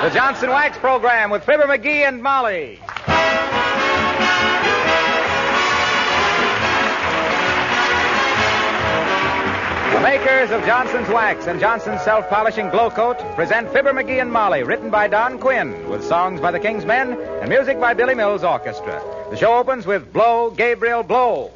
The Johnson Wax Program with Fibber McGee and Molly. The makers of Johnson's Wax and Johnson's Self-Polishing Glow Coat present Fibber McGee and Molly, written by Don Quinn, with songs by the King's Men and music by Billy Mills Orchestra. The show opens with Blow, Gabriel, Blow.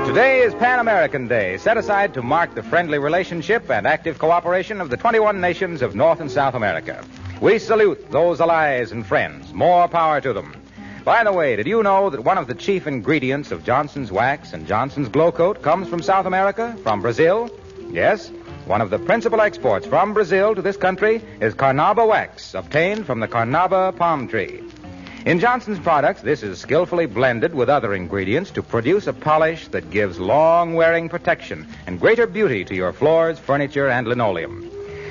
Today is Pan American Day, set aside to mark the friendly relationship and active cooperation of the 21 nations of North and South America. We salute those allies and friends. More power to them. By the way, did you know that one of the chief ingredients of Johnson's Wax and Johnson's Glow Coat comes from South America, from Brazil? Yes, one of the principal exports from Brazil to this country is carnauba wax, obtained from the carnauba palm tree. In Johnson's products, this is skillfully blended with other ingredients to produce a polish that gives long-wearing protection and greater beauty to your floors, furniture, and linoleum.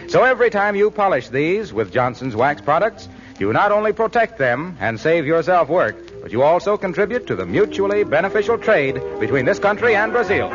So every time you polish these with Johnson's Wax products, you not only protect them and save yourself work, but you also contribute to the mutually beneficial trade between this country and Brazil.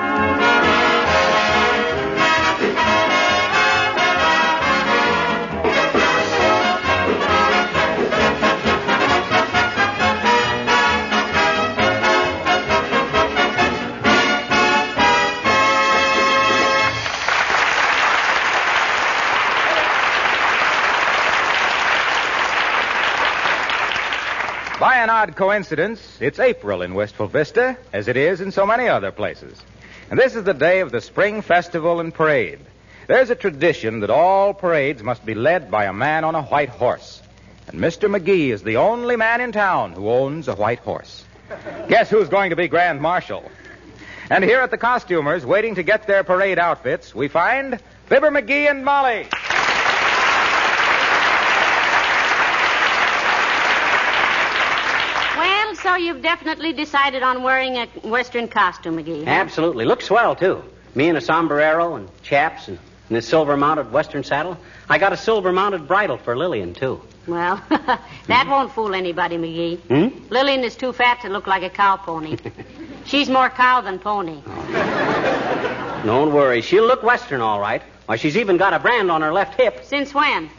By an odd coincidence, it's April in Wistful Vista, as it is in so many other places. And this is the day of the Spring Festival and Parade. There's a tradition that all parades must be led by a man on a white horse. And Mr. McGee is the only man in town who owns a white horse. Guess who's going to be Grand Marshal? And here at the costumers, waiting to get their parade outfits, we find Fibber McGee and Molly. So you've definitely decided on wearing a Western costume, McGee. Huh? Absolutely. Looks swell, too. Me in a sombrero and chaps and this silver-mounted Western saddle. I got a silver-mounted bridle for Lillian, too. Well, that won't fool anybody, McGee. Lillian is too fat to look like a cow pony. She's more cow than pony. Oh. Don't worry. She'll look Western, all right. Why, she's even got a brand on her left hip. Since when?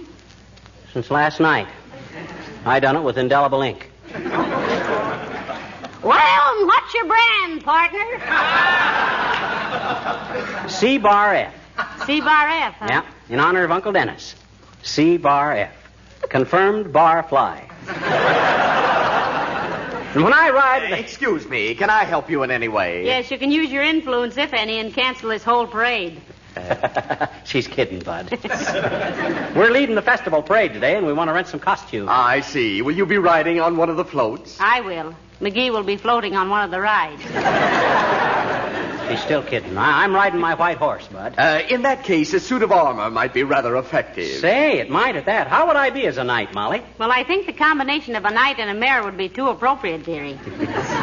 Since last night. I done it with indelible ink. Well, what's your brand, partner? C-bar F. C-bar F, huh? Yeah, in honor of Uncle Dennis. C-bar F. Confirmed bar fly. And when I ride... Excuse me, can I help you in any way? Yes, you can use your influence, if any, and cancel this whole parade. She's kidding, Bud. We're leading the festival parade today, and we want to rent some costumes. I see. Will you be riding on one of the floats? I will. McGee will be floating on one of the rides. She's still kidding. I'm riding my white horse, Bud. In that case, a suit of armor might be rather effective. Say, it might at that. How would I be as a knight, Molly? Well, I think the combination of a knight and a mare would be too appropriate, dearie.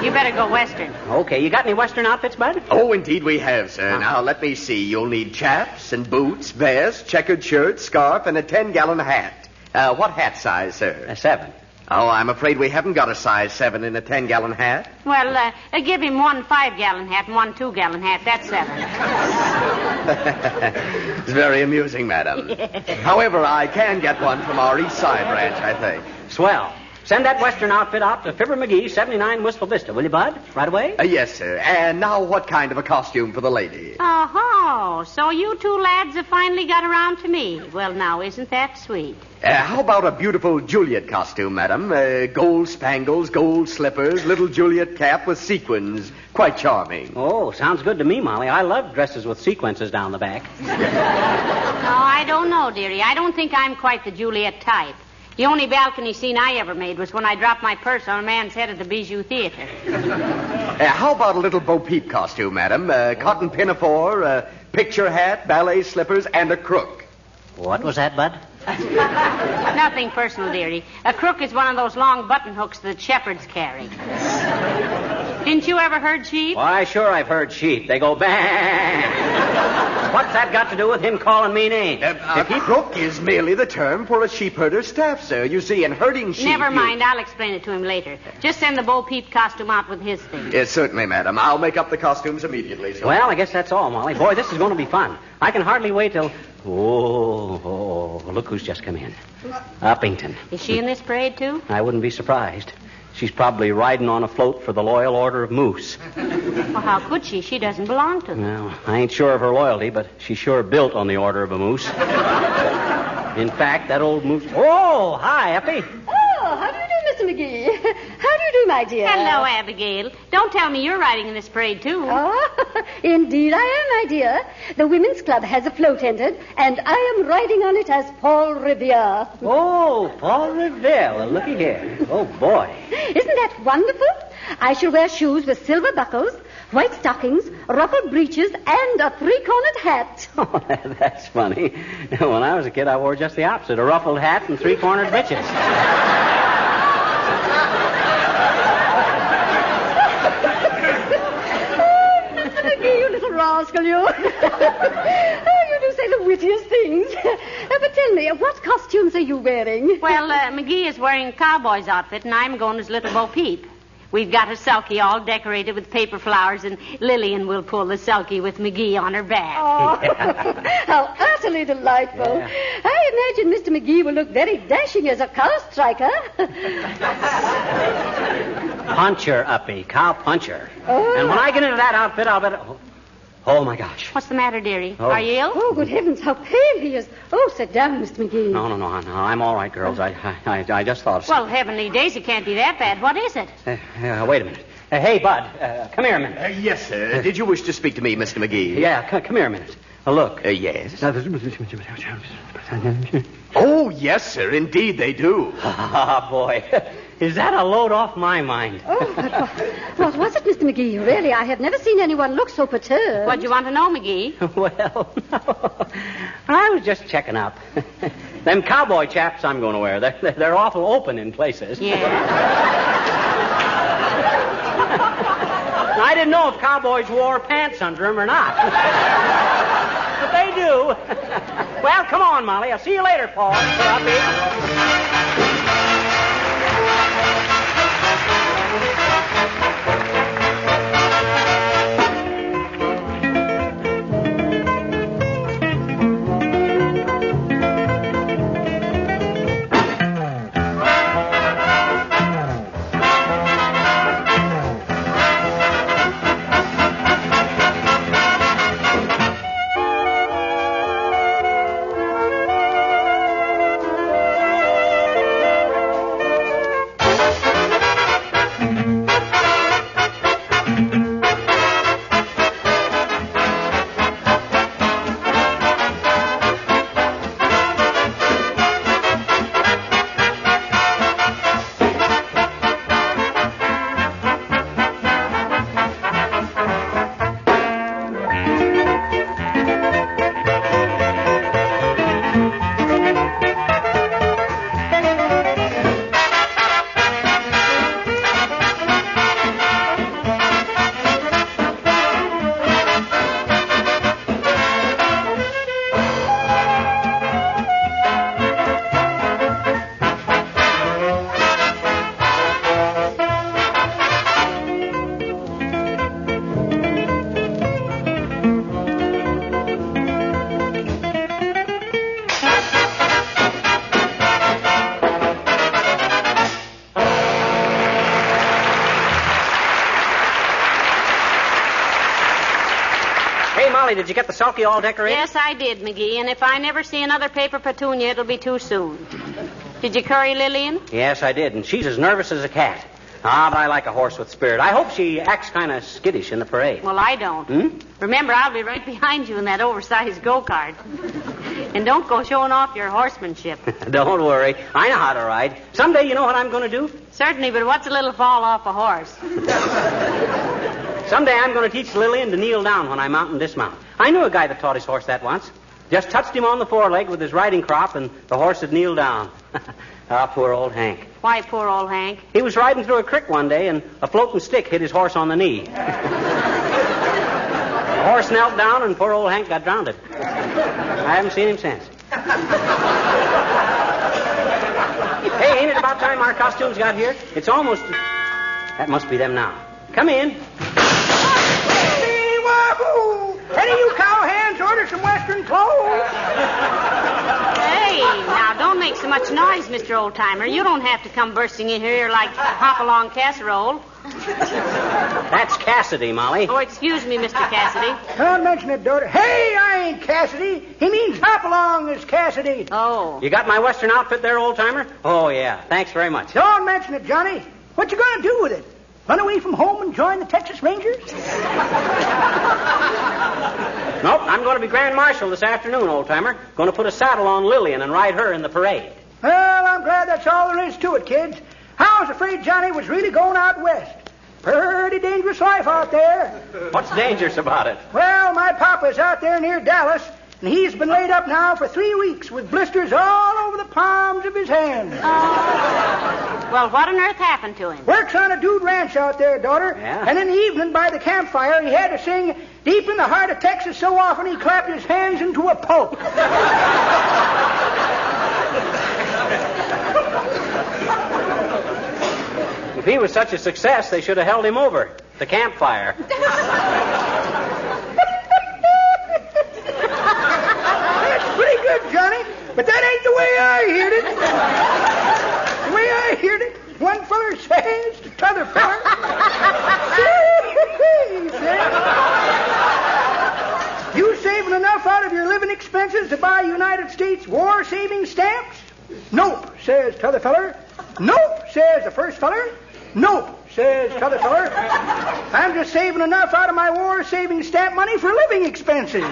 You better go Western. Okay, you got any Western outfits, Bud? Oh, indeed we have, sir. Now, let me see. You'll need chaps and boots, vest, checkered shirt, scarf, and a 10-gallon hat. What hat size, sir? 7. Oh, I'm afraid we haven't got a size 7 in a 10-gallon hat. Well, give him one 5-gallon hat and one 2-gallon hat. That's 7. It's very amusing, madam. However, I can get one from our East Side branch, I think. Swell. Send that Western outfit out to Fibber McGee, 79 Wistful Vista, will you, Bud? Right away? Yes, sir. And now what kind of a costume for the lady? Oh, so you two lads have finally got around to me. Well, now, isn't that sweet? How about a beautiful Juliet costume, madam? Gold spangles, gold slippers, little Juliet cap with sequins. Quite charming. Oh, sounds good to me, Molly. I love dresses with sequences down the back. No, I don't know, dearie. I don't think I'm quite the Juliet type. The only balcony scene I ever made was when I dropped my purse on a man's head at the Bijou Theater. How about a little Bo Peep costume, madam? Cotton pinafore, picture hat, ballet slippers, and a crook. What was that, Bud? Nothing personal, dearie. A crook is one of those long button hooks that shepherds carry. Didn't you ever herd sheep? Why, sure I've heard sheep. They go bang. What's that got to do with him calling me names? A crook is merely the term for a sheepherder's staff, sir. You see, in herding sheep... Never mind. I'll explain it to him later. Just send the Bo Peep costume out with his thing. Yes, certainly, madam. I'll make up the costumes immediately, sir. Well, I guess that's all, Molly. Boy, this is going to be fun. I can hardly wait till... Oh, look who's just come in. Uppington. Is she in this parade, too? I wouldn't be surprised. She's probably riding on a float for the Loyal Order of Moose. Well, how could she? She doesn't belong to them. Well, I ain't sure of her loyalty, but she's sure built on the Order of a Moose. In fact, that old moose... Oh, hi, Uppy. Oh, how do you do, Mr. McGee? How do you do, my dear? Hello, Abigail. Don't tell me you're riding in this parade, too. Oh, indeed I am, my dear. The Women's Club has a float entered, and I am riding on it as Paul Revere. Oh, Paul Revere. Well, looky here. Oh, boy. Isn't that wonderful? I shall wear shoes with silver buckles, white stockings, ruffled breeches, and a three-cornered hat. Oh, that's funny. When I was a kid, I wore just the opposite, a ruffled hat and three-cornered breeches. You little rascal, you. Oh, you do say the wittiest things. But tell me, what costumes are you wearing? Well, McGee is wearing a cowboy's outfit, and I'm going as Little Bo Peep. We've got a sulky all decorated with paper flowers, and Lillian will pull the sulky with McGee on her back. Oh, how utterly delightful. Yeah. I imagine Mr. McGee will look very dashing as a cow striker. Puncher, Uppy. Cow puncher. Oh. And when I get into that outfit, I'll bet... Oh, my gosh. What's the matter, dearie? Oh. Are you ill? Oh, good heavens, how pale he is. Oh, sit down, Mr. McGee. No, I'm all right, girls. I just thought of Well, heavenly days, it can't be that bad. What is it? wait a minute. Hey, Bud, come here a minute. Yes, sir. Did you wish to speak to me, Mr. McGee? Yeah, come here a minute. Look. Yes. Oh, yes, sir. Indeed, they do. Ah, boy. Is that a load off my mind? Oh, but what was it, Mr. McGee? Really, I have never seen anyone look so perturbed. What'd you want to know, McGee? Well, I was just checking up. Them cowboy chaps I'm going to wear, they're awful open in places. Yeah. I didn't know if cowboys wore pants under them or not. But they do. Well, come on, Molly. I'll see you later, Paul. Molly, did you get the sulky all decorated? Yes, I did, McGee. And if I never see another paper petunia, it'll be too soon. Did you curry Lillian? Yes, I did. And she's as nervous as a cat. Ah, but I like a horse with spirit. I hope she acts kind of skittish in the parade. Well, I don't. Remember, I'll be right behind you in that oversized go-kart. And don't go showing off your horsemanship. Don't worry. I know how to ride. Someday, you know what I'm going to do? Certainly, but what's a little fall off a horse? Someday I'm going to teach Lillian to kneel down when I mount and dismount. I knew a guy that taught his horse that once. Just touched him on the foreleg with his riding crop, and the horse would kneel down. Ah, poor old Hank. Why, poor old Hank? He was riding through a creek one day, and a floating stick hit his horse on the knee. The horse knelt down, and poor old Hank got drowned. I haven't seen him since. Hey, ain't it about time our costumes got here? It's almost... That must be them now. Come in. Hey, wahoo! Any of you cowhands order some Western clothes? Hey, now, don't make so much noise, Mr. Oldtimer. You don't have to come bursting in here like hop-along casserole. That's Cassidy, Molly. Oh, excuse me, Mr. Cassidy. Don't mention it, daughter. Hey, I ain't Cassidy. He means hop along as Cassidy. Oh. You got my Western outfit there, Oldtimer? Oh, yeah. Thanks very much. Don't mention it, Johnny. What you gonna do with it? Run away from home and join the Texas Rangers? Nope, I'm going to be Grand Marshal this afternoon, Oldtimer. Going to put a saddle on Lillian and ride her in the parade. Well, I'm glad that's all there is to it, kids. I was afraid Johnny was really going out west. Pretty dangerous life out there. What's dangerous about it? Well, my papa's out there near Dallas, and he's been laid up now for 3 weeks with blisters all over the palms of his hands. Well, what on earth happened to him? Works on a dude ranch out there, daughter. Yeah? And in the evening by the campfire, he had to sing Deep in the Heart of Texas so often he clapped his hands into a pulp. If he was such a success, they should have held him over at the campfire. That's pretty good, Johnny. But that ain't the way I heard it. The way I heard it, one feller says to t'other feller, you saving enough out of your living expenses to buy United States war saving stamps? Nope, says t'other feller. Nope, says the first feller. Nope, says t'other feller. I'm just saving enough out of my war saving stamp money for living expenses.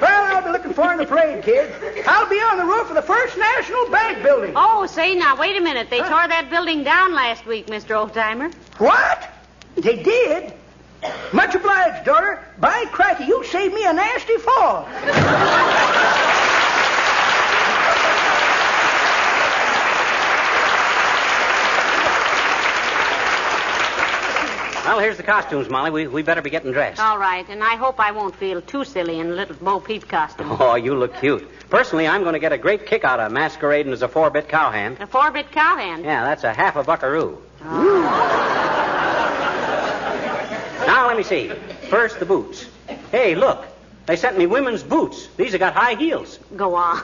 Well, I'll be looking for you in the parade, kid. I'll be on the roof of the First National Bank building. Oh, say, now, wait a minute. They tore that building down last week, Mr. Oldtimer. What? They did? Much obliged, daughter. By cracky, you saved me a nasty fall. Well, here's the costumes, Molly. We better be getting dressed. All right, and I hope I won't feel too silly in a little Bo Peep costume. Oh, you look cute. Personally, I'm going to get a great kick out of masquerading as a 4-bit cowhand. A 4-bit cowhand? Yeah, that's a half a buckaroo. Oh. Now, let me see. First, the boots. Hey, look. They sent me women's boots. These have got high heels. Go on.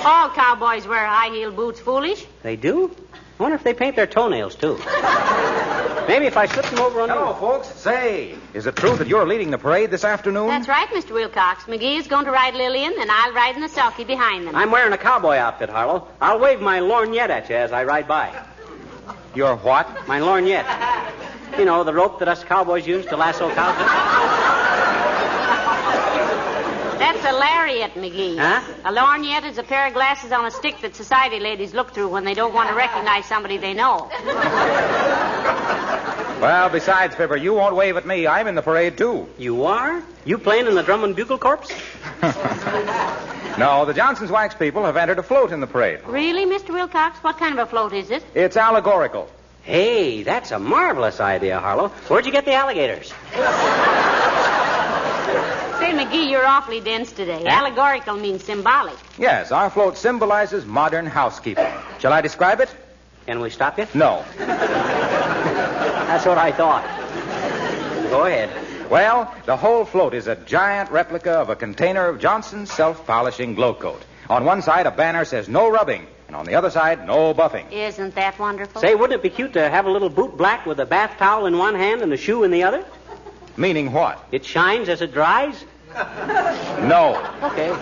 All cowboys wear high-heel boots, foolish. They do? I wonder if they paint their toenails, too. Maybe if I slip them over on... Hello, folks. Say, is it true that you're leading the parade this afternoon? That's right, Mr. Wilcox. McGee is going to ride Lillian, and I'll ride in the sulky behind them. I'm wearing a cowboy outfit, Harlow. I'll wave my lorgnette at you as I ride by. Your what? My lorgnette. You know, the rope that us cowboys use to lasso cows. That's a lariat, McGee. Huh? A lorgnette is a pair of glasses on a stick that society ladies look through when they don't want to recognize somebody they know. Well, besides, Fibber, you won't wave at me. I'm in the parade, too. You are? You playing in the Drum and Bugle Corps? No, the Johnson's Wax people have entered a float in the parade. Really, Mr. Wilcox? What kind of a float is it? It's allegorical. Hey, that's a marvelous idea, Harlow. Where'd you get the alligators? Say, McGee, you're awfully dense today. Huh? Allegorical means symbolic. Yes, our float symbolizes modern housekeeping. Shall I describe it? Can we stop you? No. That's what I thought. Go ahead. Well, the whole float is a giant replica of a container of Johnson's self-polishing glow coat. On one side, a banner says no rubbing, and on the other side, no buffing. Isn't that wonderful? Say, wouldn't it be cute to have a little boot black with a bath towel in one hand and a shoe in the other? Meaning what? It shines as it dries? No. Okay.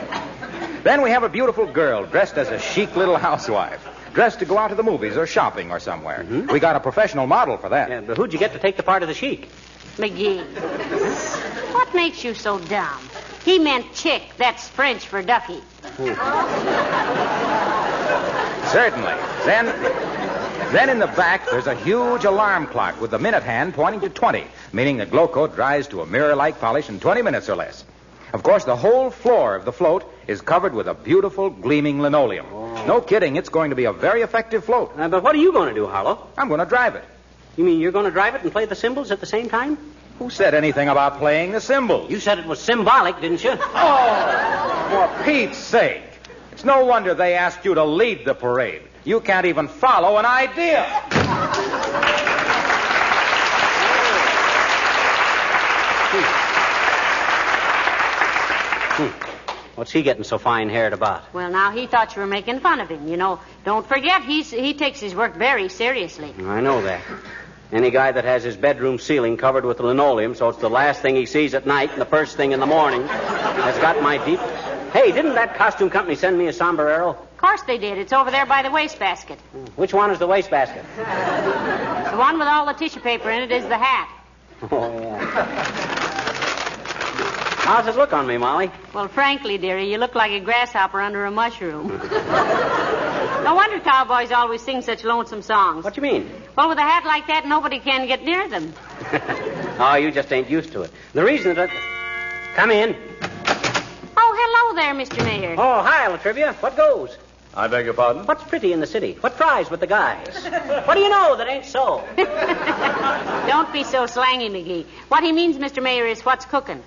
Then we have a beautiful girl dressed as a chic little housewife, dressed to go out to the movies or shopping or somewhere. Mm-hmm. We got a professional model for that. Yeah, but who'd you get to take the part of the chic? McGee, what makes you so dumb? He meant chick. That's French for ducky. Certainly. Then in the back, there's a huge alarm clock with the minute hand pointing to 20, meaning that glow coat dries to a mirror-like polish in 20 minutes or less. Of course, the whole floor of the float is covered with a beautiful, gleaming linoleum. Oh. No kidding, it's going to be a very effective float. But what are you going to do, Harlow? I'm going to drive it. You mean you're going to drive it and play the cymbals at the same time? Who said anything about playing the cymbals? You said it was symbolic, didn't you? Oh, for Pete's sake. It's no wonder they asked you to lead the parade. You can't even follow an idea. What's he getting so fine-haired about? Well, now, he thought you were making fun of him. You know, don't forget, he takes his work very seriously. I know that. Any guy that has his bedroom ceiling covered with linoleum so it's the last thing he sees at night and the first thing in the morning has got my deep... Hey, didn't that costume company send me a sombrero? Of course they did. It's over there by the wastebasket. Which one is the wastebasket? The one with all the tissue paper in it is the hat. Oh, yeah. How's it look on me, Molly? Well, frankly, dearie, you look like a grasshopper under a mushroom. No wonder cowboys always sing such lonesome songs. What do you mean? Well, with a hat like that, nobody can get near them. Oh, you just ain't used to it. The reason that... Come in. Oh, hello there, Mr. Mayor. Oh, hi, Latrivia. What goes? I beg your pardon? What's pretty in the city? What fries with the guys? What do you know that ain't so? Don't be so slangy, McGee. What he means, Mr. Mayor, is what's cooking.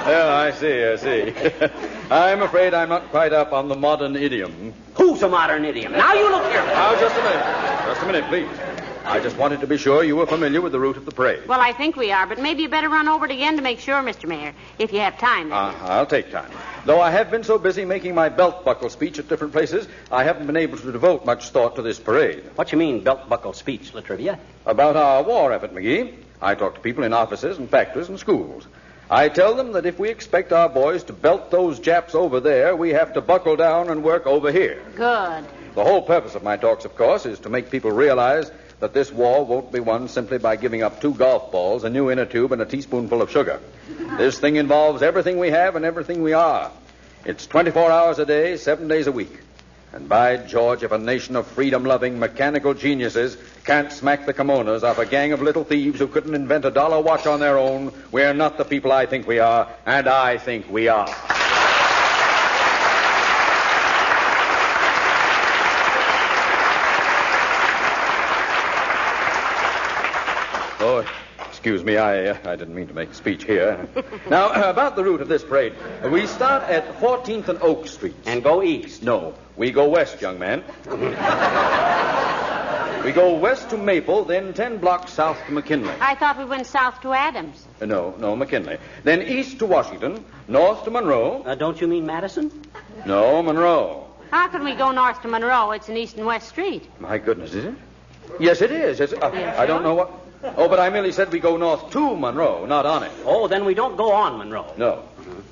Well, I see. I'm afraid I'm not quite up on the modern idiom. Who's a modern idiom? Now you look here. Now, just a minute, please. I just wanted to be sure you were familiar with the route of the parade. Well, I think we are, but maybe you better run over it again to make sure, Mr. Mayor, if you have time. I'll take time. Though I have been so busy making my belt buckle speech at different places, I haven't been able to devote much thought to this parade. What you mean, belt buckle speech, Latrivia? About our war effort, McGee. I talk to people in offices and factories and schools. I tell them that if we expect our boys to belt those Japs over there, we have to buckle down and work over here. Good. The whole purpose of my talks, of course, is to make people realize that this war won't be won simply by giving up 2 golf balls, a new inner tube, and a teaspoonful of sugar. This thing involves everything we have and everything we are. It's 24 hours a day, 7 days a week. And by George, if a nation of freedom-loving, mechanical geniuses can't smack the kimonos off a gang of little thieves who couldn't invent a dollar watch on their own, we're not the people I think we are, and I think we are. Oh, excuse me, I didn't mean to make a speech here. Now, about the route of this parade. We start at 14th and Oak Streets. And go east. No, we go west, young man. We go west to Maple, then 10 blocks south to McKinley. I thought we went south to Adams. No, McKinley. Then east to Washington, north to Monroe. Don't you mean Madison? No, Monroe. How can we go north to Monroe? It's an east and west street. My goodness, is it? Yes, it is. I don't know what... Oh, but I merely said we go north to Monroe, not on it. Oh, then we don't go on Monroe. No.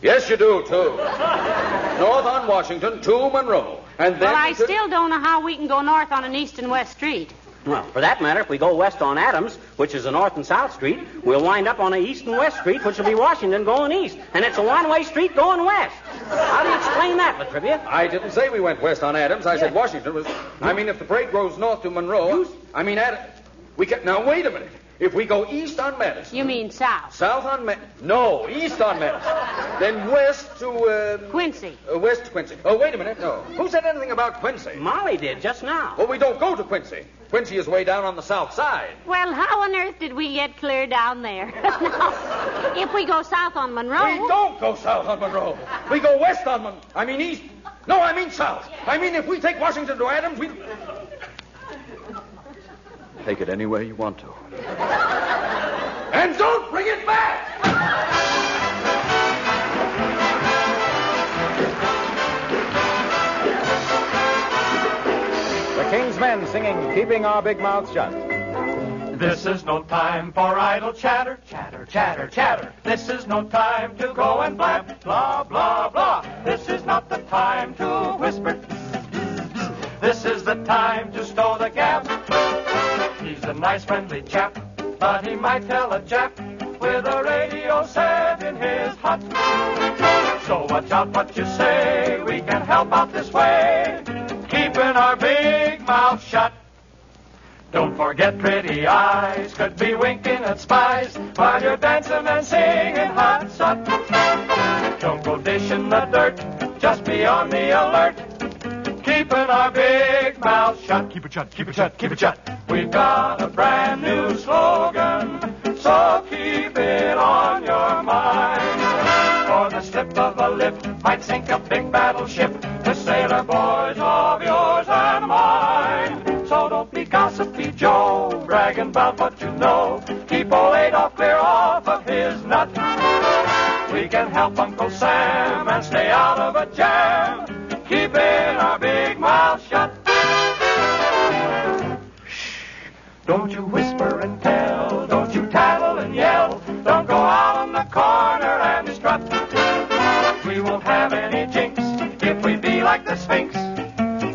Yes, you do, too. North on Washington to Monroe. And then... Well, I still don't know how we can go north on an east and west street. Well, for that matter, if we go west on Adams, which is a north and south street, we'll wind up on a east and west street, which will be Washington going east. And it's a one-way street going west. How do you explain that, Latrivia? I didn't say we went west on Adams. I said Washington was... I mean, if the parade goes north to Monroe... I mean, we can... Now, wait a minute. If we go east on Madison... You mean south? South on No, east on Madison. Then west to... Quincy. West to Quincy. Oh, wait a minute. No. Who said anything about Quincy? Molly did just now. Well, we don't go to Quincy. Quincy is way down on the south side. Well, how on earth did we get clear down there? If we go south on Monroe... We don't go south on Monroe. We go west on Monroe. I mean east. No, I mean south. I mean if we take Washington to Adams, we... Take it any way you want to. And don't bring it back! The King's Men singing Keeping Our Big Mouths Shut. This is no time for idle chatter, chatter, chatter, chatter. This is no time to go and blab, blah, blah, blah. This is not the time to whisper. This is the time to stow the gab. He's a nice, friendly chap, but he might tell a Jap with a radio set in his hut. So watch out what you say. We can help out this way. Keep keeping our big mouth shut. Don't forget pretty eyes could be winking at spies while you're dancing and singing hot sut. Don't go dishing the dirt, just be on the alert, keeping our big mouth shut. Keep it shut, keep it shut, keep it shut. We've got a brand new slogan, so keep it on your mind. For the slip of a lip might sink a big battleship, the sailor boys of yours and mine. So don't be gossipy Joe, bragging about what you know. Keep old Adolf clear off of his nut. We can help Uncle Sam and stay out of a jam, keeping our big mouth shut. Shh, don't you whisper and tell, don't you tattle and yell, don't go out on the corner and strut. We won't have any jinx if we be like the Sphinx,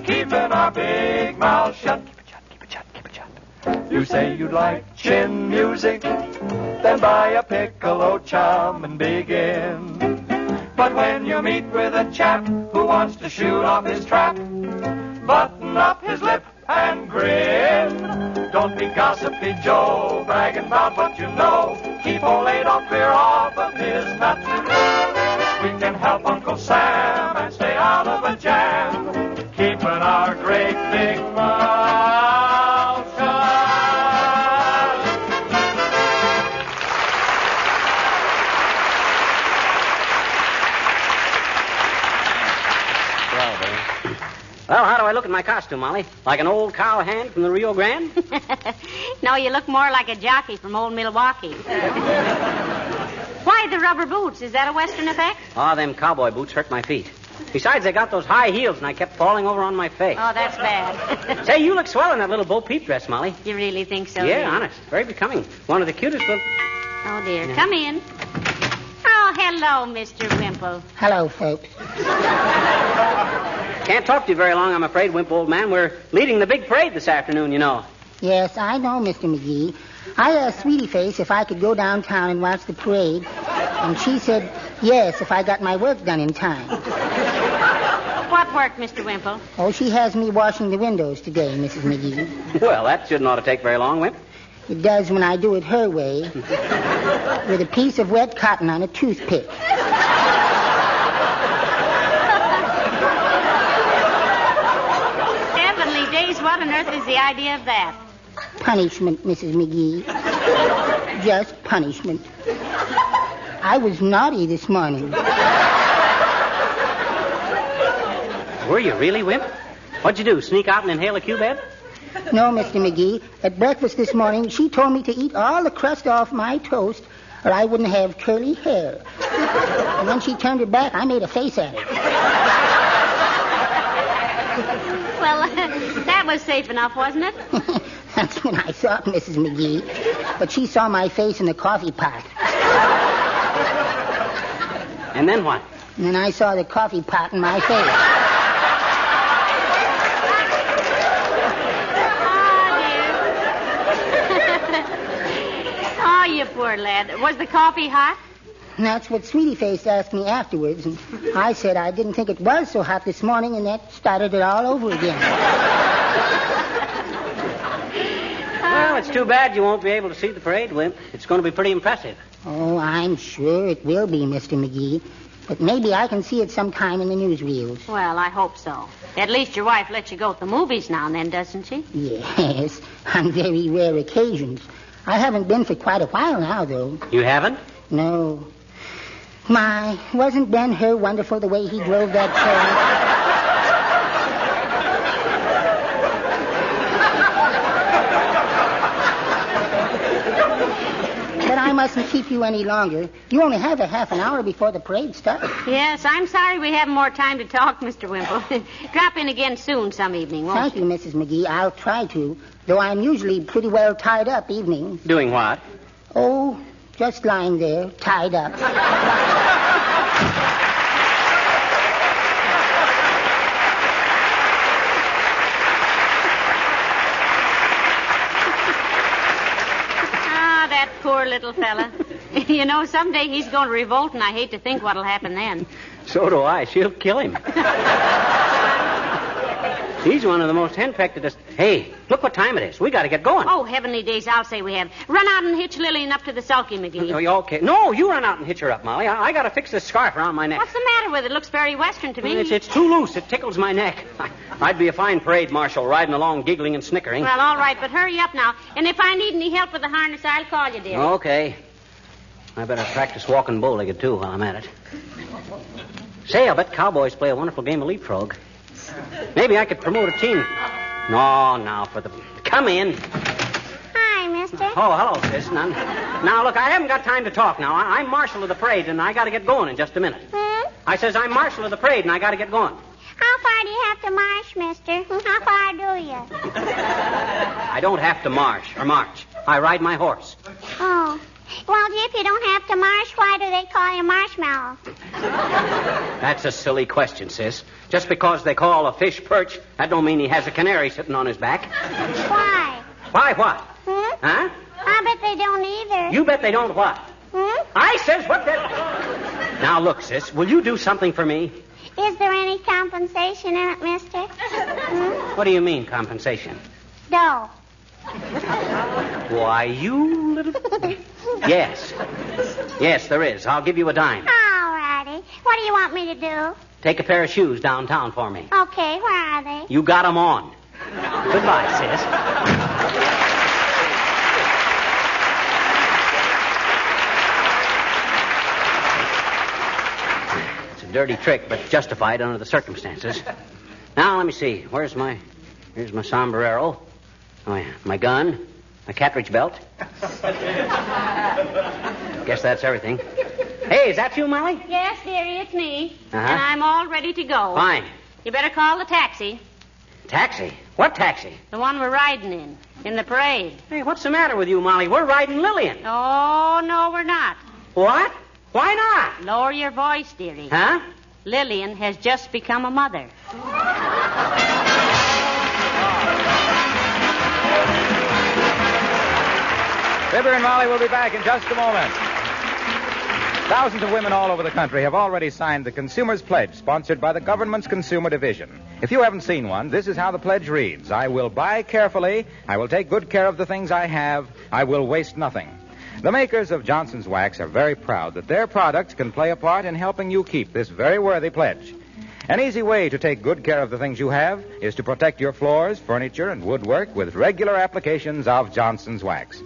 keeping our big mouth shut. Keep it shut, keep it shut, keep it shut. You say you'd like chin music, then buy a piccolo chum and begin. But when you meet with a chap who wants to shoot off his trap, button up his lip and grin. Don't be gossipy Joe, bragging about what you know. Keep old Adolf clear off of his nut. We can help Uncle Sam and stay out of a jam, keeping our great big mouth shut. Well, how do I look in my costume, Molly? Like an old cowhand from the Rio Grande? No, you look more like a jockey from old Milwaukee. Why the rubber boots? Is that a Western effect? Oh, them cowboy boots hurt my feet. Besides, they got those high heels, and I kept falling over on my face. Oh, that's bad. Say, you look swell in that little Bo Peep dress, Molly. You really think so? Yeah, dear? honest. Very becoming. One of the cutest little... Oh, dear. Yeah. Come in. Oh, hello, Mr. Wimple. Hello, folks. Can't talk to you very long, I'm afraid, Wimple, old man. We're leading the big parade this afternoon, you know. Yes, I know, Mr. McGee. I asked Sweetie Face if I could go downtown and watch the parade, and she said yes if I got my work done in time. What work, Mr. Wimple? Oh, she has me washing the windows today, Mrs. McGee. Well, that shouldn't ought to take very long, Wimp. It does when I do it her way, with a piece of wet cotton on a toothpick. Heavenly days, what on earth is the idea of that? Punishment, Mrs. McGee. Just punishment. I was naughty this morning. Were you really, Wimp? What'd you do, sneak out and inhale a cubeb? No, Mr. McGee. At breakfast this morning, she told me to eat all the crust off my toast or I wouldn't have curly hair. And when she turned her back, I made a face at her. Well, that was safe enough, wasn't it? That's what I thought, Mrs. McGee. But she saw my face in the coffee pot. And then what? And then I saw the coffee pot in my face. Oh, you poor lad. Was the coffee hot? And that's what Sweetie Face asked me afterwards. And I said I didn't think it was so hot this morning, and that started it all over again. Well, it's too bad you won't be able to see the parade, Wimp. It's going to be pretty impressive. Oh, I'm sure it will be, Mr. McGee. But maybe I can see it sometime in the newsreels. Well, I hope so. At least your wife lets you go to the movies now and then, doesn't she? Yes, on very rare occasions. I haven't been for quite a while now, though. You haven't? No. My, wasn't Ben-Hur wonderful the way he drove that train? But I mustn't keep you any longer. You only have a half an hour before the parade starts. Yes, I'm sorry we haven't more time to talk, Mr. Wimple. Drop in again soon some evening, won't Thank you, Mrs. McGee. I'll try to, though I'm usually pretty well tied up evenings. Doing what? Oh, just lying there, tied up. Poor little fella. You know, someday he's going to revolt, and I hate to think what'll happen then. So do I. She'll kill him. He's one of the most henpecked. Hey, look what time it is. We got to get going. Oh, heavenly days, I'll say we have. Run out and hitch Lillian up to the sulky, McGee. Oh, you okay? No, you run out and hitch her up, Molly. I got to fix this scarf around my neck. What's the matter with it? It looks very Western to me. It's too loose. It tickles my neck. I'd be a fine parade marshal riding along giggling and snickering. Well, all right, but hurry up now. And if I need any help with the harness, I'll call you, dear. Okay. I better practice walking bow-legged, too, while I'm at it. Say, I bet cowboys play a wonderful game of leapfrog. Maybe I could promote a team. No, now for the... Come in. Hi, mister. Oh, hello, sis. Now, look, I haven't got time to talk now. I'm marshal of the parade, and I got to get going in just a minute. I says I'm marshal of the parade, and I got to get going. How far do you have to march, mister? How far do you? I don't have to march. I ride my horse. Oh. Well, if you don't have to march, why do they call you Marshmallow? That's a silly question, sis. Just because they call a fish perch, that don't mean he has a canary sitting on his back. Why? Why what? Huh? I bet they don't either. You bet they don't what? I says what they... Now, look, sis, will you do something for me? Is there any compensation in it, mister? What do you mean, compensation? Dough. Why, you little... Yes. Yes, there is. I'll give you a dime. All righty. What do you want me to do? Take a pair of shoes downtown for me. Okay, where are they? You got 'em on. Goodbye, sis. Dirty trick, but justified under the circumstances. Now, let me see. Here's my sombrero. Oh, yeah. My gun. My cartridge belt. Guess that's everything. Hey, is that you, Molly? Yes, dearie, it's me. Uh-huh. And I'm all ready to go. Fine. You better call the taxi. Taxi? What taxi? The one we're riding in the parade. Hey, what's the matter with you, Molly? We're riding Lillian. Oh, no, we're not. What? Why not? Lower your voice, dearie. Huh? Lillian has just become a mother. Fibber and Molly will be back in just a moment. Thousands of women all over the country have already signed the Consumer's Pledge, sponsored by the government's Consumer Division. If you haven't seen one, this is how the pledge reads. I will buy carefully. I will take good care of the things I have. I will waste nothing. The makers of Johnson's Wax are very proud that their products can play a part in helping you keep this very worthy pledge. An easy way to take good care of the things you have is to protect your floors, furniture, and woodwork with regular applications of Johnson's Wax.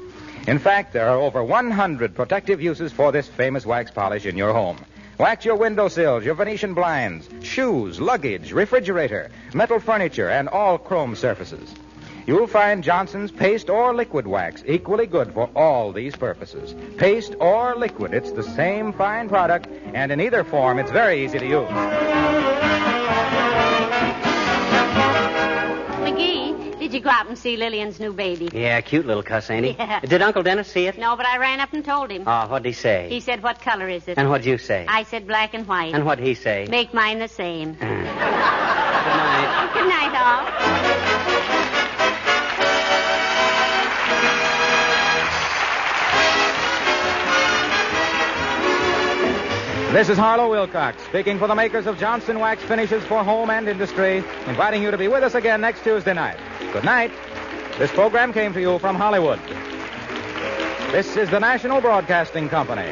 In fact, there are over 100 protective uses for this famous wax polish in your home. Wax your windowsills, your Venetian blinds, shoes, luggage, refrigerator, metal furniture, and all chrome surfaces. You'll find Johnson's paste or liquid wax equally good for all these purposes. Paste or liquid, it's the same fine product, and in either form, it's very easy to use. McGee, did you go out and see Lillian's new baby? Yeah, cute little cuss, ain't he? Yeah. Did Uncle Dennis see it? No, but I ran up and told him. Oh, what'd he say? He said, what color is it? And what'd you say? I said black and white. And what'd he say? Make mine the same. Good night. Good night, all. This is Harlow Wilcox, speaking for the makers of Johnson Wax Finishes for Home and Industry, inviting you to be with us again next Tuesday night. Good night. This program came to you from Hollywood. This is the National Broadcasting Company.